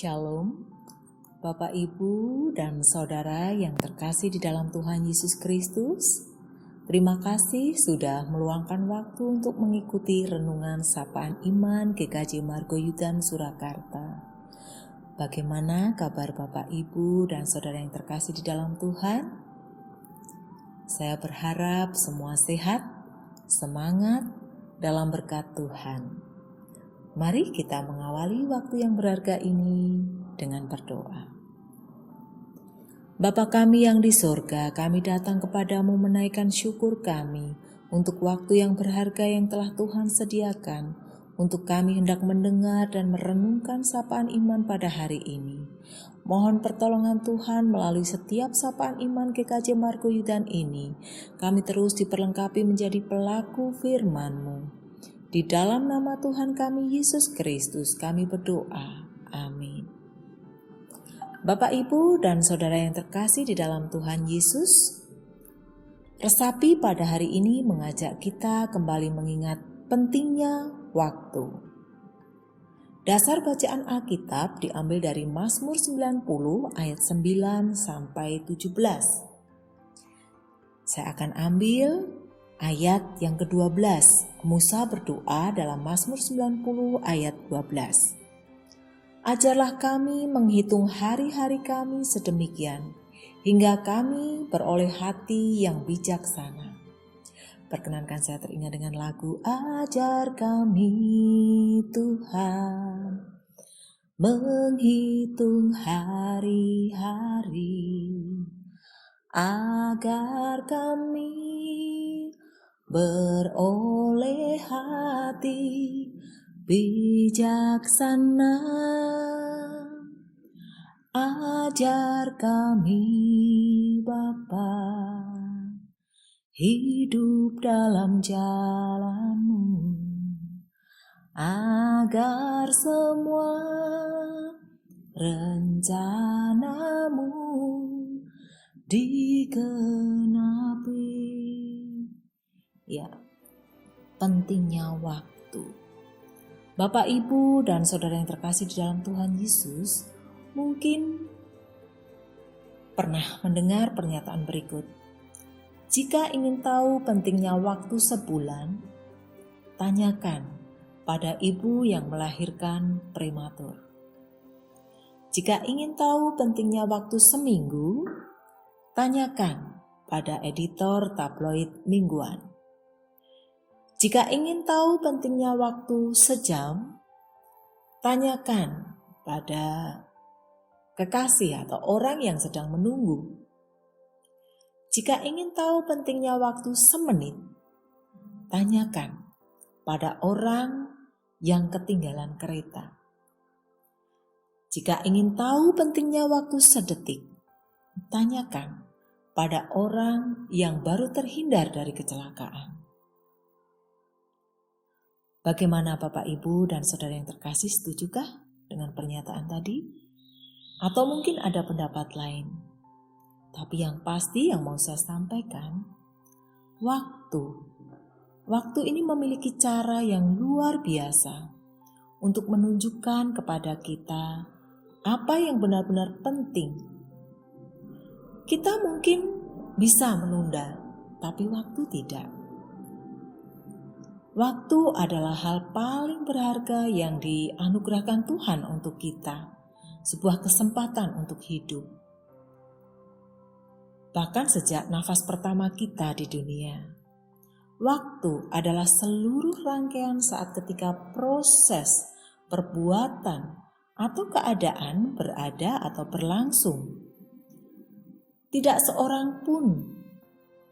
Shalom, Bapak, Ibu, dan Saudara yang terkasih di dalam Tuhan Yesus Kristus. Terima kasih sudah meluangkan waktu untuk mengikuti renungan Sapaan Iman GKJ Margoyudan Surakarta. Bagaimana kabar Bapak, Ibu, dan Saudara yang terkasih di dalam Tuhan? Saya berharap semua sehat, semangat dalam berkat Tuhan. Mari kita mengawali waktu yang berharga ini dengan berdoa. Bapa kami yang di sorga, kami datang kepadamu menaikkan syukur kami untuk waktu yang berharga yang telah Tuhan sediakan untuk kami hendak mendengar dan merenungkan sapaan iman pada hari ini. Mohon pertolongan Tuhan melalui setiap sapaan iman GKJ Margoyudan ini, kami terus diperlengkapi menjadi pelaku firman-Mu. Di dalam nama Tuhan kami Yesus Kristus kami berdoa. Amin. Bapak, Ibu, dan Saudara yang terkasih di dalam Tuhan Yesus, resapi pada hari ini mengajak kita kembali mengingat pentingnya waktu. Dasar bacaan Alkitab diambil dari Mazmur 90 ayat 9 sampai 17. Saya akan ambil ayat yang ke-12. Musa berdoa dalam Mazmur 90 ayat 12. Ajarlah kami menghitung hari-hari kami sedemikian, hingga kami beroleh hati yang bijaksana. Perkenankan saya teringat dengan lagu Ajar kami Tuhan menghitung hari-hari, agar kami beroleh hati bijaksana. Ajar kami Bapa hidup dalam jalan-Mu, agar semua rencana-Mu digenapi. Ya, pentingnya waktu. Bapak, Ibu, dan Saudara yang terkasih di dalam Tuhan Yesus, mungkin pernah mendengar pernyataan berikut. Jika ingin tahu pentingnya waktu sebulan, tanyakan pada ibu yang melahirkan prematur. Jika ingin tahu pentingnya waktu seminggu, tanyakan pada editor tabloid mingguan. Jika ingin tahu pentingnya waktu sejam, tanyakan pada kekasih atau orang yang sedang menunggu. Jika ingin tahu pentingnya waktu semenit, tanyakan pada orang yang ketinggalan kereta. Jika ingin tahu pentingnya waktu sedetik, tanyakan pada orang yang baru terhindar dari kecelakaan. Bagaimana Bapak, Ibu, dan Saudara yang terkasih, setujukah dengan pernyataan tadi? Atau mungkin ada pendapat lain? Tapi yang pasti yang mau saya sampaikan, waktu ini memiliki cara yang luar biasa untuk menunjukkan kepada kita apa yang benar-benar penting. Kita mungkin bisa menunda, tapi waktu tidak. Waktu adalah hal paling berharga yang dianugerahkan Tuhan untuk kita, sebuah kesempatan untuk hidup. Bahkan sejak nafas pertama kita di dunia, waktu adalah seluruh rangkaian saat ketika proses perbuatan atau keadaan berada atau berlangsung. Tidak seorang pun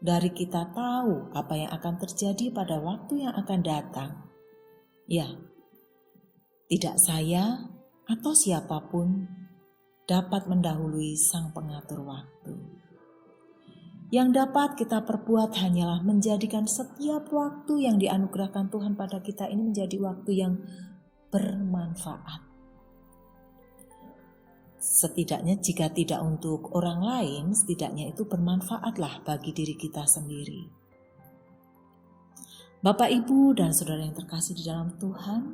dari kita tahu apa yang akan terjadi pada waktu yang akan datang. Ya, tidak saya atau siapapun dapat mendahului Sang Pengatur waktu. Yang dapat kita perbuat hanyalah menjadikan setiap waktu yang dianugerahkan Tuhan pada kita ini menjadi waktu yang bermanfaat. Setidaknya jika tidak untuk orang lain, setidaknya itu bermanfaatlah bagi diri kita sendiri. Bapak, Ibu, dan Saudara yang terkasih di dalam Tuhan,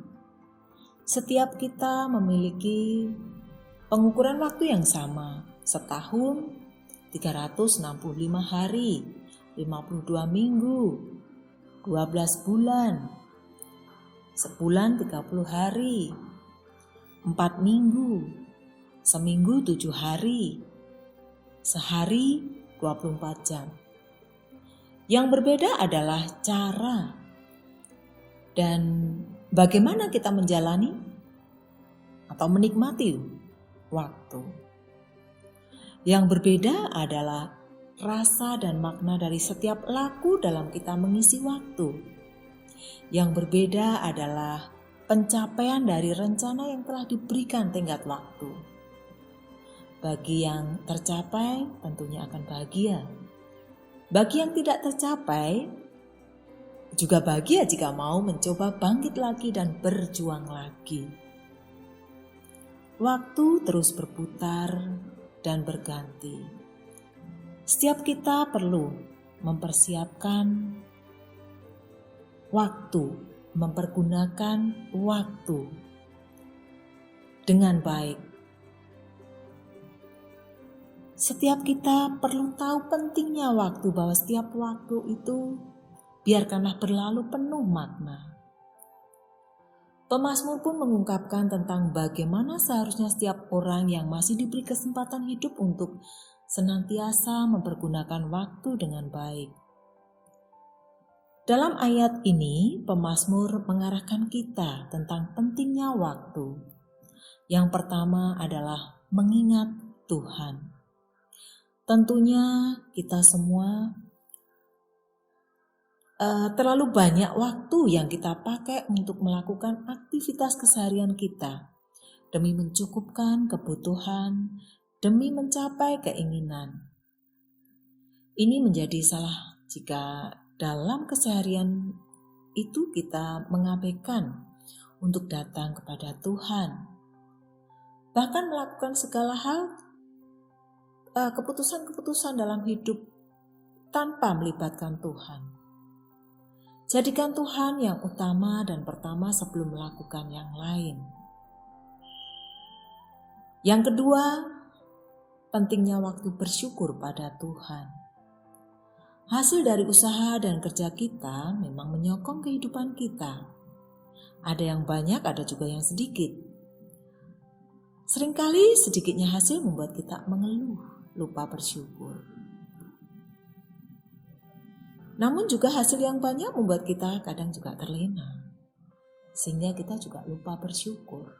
setiap kita memiliki Pengukuran waktu yang sama, setahun 365 hari, 52 minggu, 12 bulan, sebulan 30 hari, 4 minggu, seminggu 7 hari, sehari 24 jam. Yang berbeda adalah cara dan bagaimana kita menjalani atau menikmati waktu. Yang berbeda adalah rasa dan makna dari setiap laku dalam kita mengisi waktu. Yang berbeda adalah pencapaian dari rencana yang telah diberikan tenggat waktu. Bagi yang tercapai tentunya akan bahagia. Bagi yang tidak tercapai juga bahagia jika mau mencoba bangkit lagi dan berjuang lagi. Waktu terus berputar dan berganti. Setiap kita perlu mempersiapkan waktu, mempergunakan waktu dengan baik. Setiap kita perlu tahu pentingnya waktu, bahwa setiap waktu itu biarkanlah berlalu penuh makna. Pemazmur pun mengungkapkan tentang bagaimana seharusnya setiap orang yang masih diberi kesempatan hidup untuk senantiasa mempergunakan waktu dengan baik. Dalam ayat ini, pemazmur mengarahkan kita tentang pentingnya waktu. Yang pertama adalah mengingat Tuhan. Tentunya kita semua terlalu banyak waktu yang kita pakai untuk melakukan aktivitas keseharian kita demi mencukupkan kebutuhan, demi mencapai keinginan. Ini menjadi salah jika dalam keseharian itu kita mengabaikan untuk datang kepada Tuhan. Bahkan melakukan segala hal, keputusan-keputusan dalam hidup tanpa melibatkan Tuhan. Jadikan Tuhan yang utama dan pertama sebelum melakukan yang lain. Yang kedua, pentingnya waktu bersyukur pada Tuhan. Hasil dari usaha dan kerja kita memang menyokong kehidupan kita. Ada yang banyak, ada juga yang sedikit. Seringkali sedikitnya hasil membuat kita mengeluh, lupa bersyukur. Namun juga hasil yang banyak membuat kita kadang juga terlena, sehingga kita juga lupa bersyukur.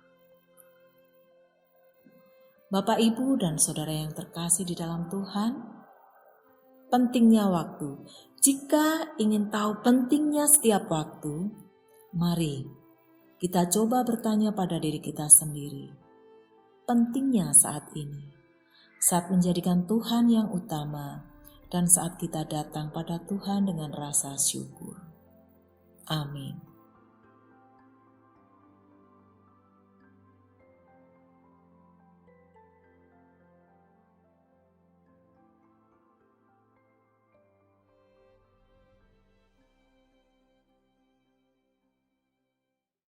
Bapak, Ibu, dan saudara yang terkasih di dalam Tuhan, pentingnya waktu. Jika ingin tahu pentingnya setiap waktu, mari kita coba bertanya pada diri kita sendiri. Pentingnya saat ini, saat menjadikan Tuhan yang utama, dan saat kita datang pada Tuhan dengan rasa syukur. Amin.